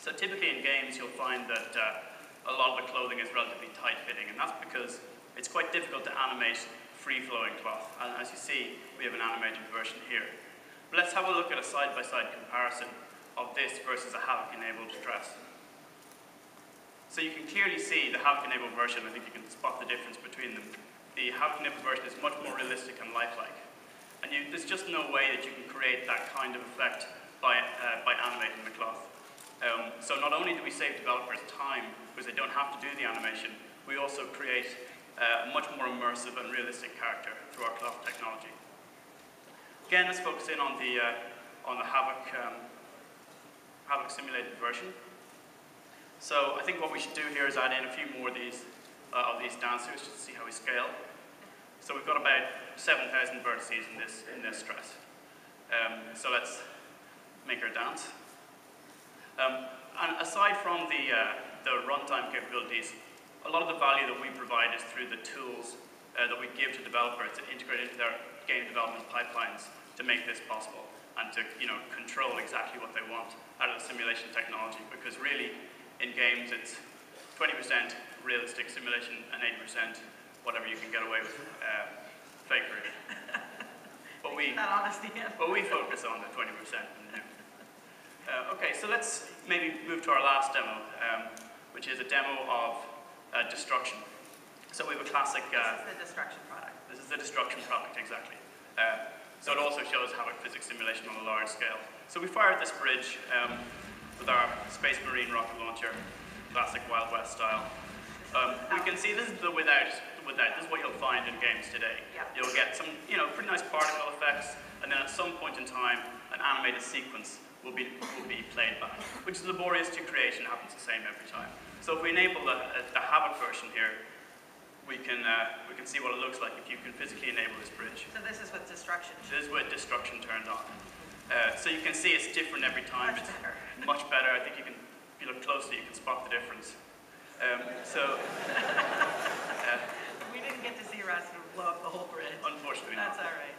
So typically in games, you'll find that a lot of the clothing is relatively tight-fitting, and that's because it's quite difficult to animate free-flowing cloth. And as you see, we have an animated version here. But let's have a look at a side-by-side comparison of this versus a Havok-enabled dress. So you can clearly see the Havok-enabled version. I think you can spot the difference between them. The Havok-enabled version is much more realistic and lifelike. And there's just no way that you can create that kind of effect by animating the cloth. So not only do we save developers time because they don't have to do the animation, we also create a much more immersive and realistic character through our cloth technology. Again, let's focus in on the Havok simulated version. So I think what we should do here is add in a few more of these dancers just to see how we scale. So we've got about 7,000 vertices in this dress. So let's make her dance. And aside from the runtime capabilities, a lot of the value that we provide is through the tools that we give to developers to integrate into their game development pipelines to make this possible and to control exactly what they want out of the simulation technology. Because really, in games, it's 20% realistic simulation and 80% whatever you can get away with fakery. But we focus on the 20%. Okay, so let's maybe move to our last demo, which is a demo of destruction. So we have a classic... This is the destruction product. This is the destruction product, exactly. So it also shows Havok physics simulation on a large scale. So we fired this bridge with our Space Marine rocket launcher, classic Wild West style. We can see this is the without. This is what you'll find in games today. Yep. You'll get some, pretty nice particle effects, and then at some point in time, an animated sequence will be played back, which is laborious to create and happens the same every time. So if we enable the Havok version here, we can see what it looks like if you can physically enable this bridge. So this is with destruction. This is with destruction turned on. So you can see it's different every time. Much better. Much better. I think if you look closely, you can spot the difference. We didn't get to see Rasmus blow up the whole bridge. Unfortunately That's not. all right.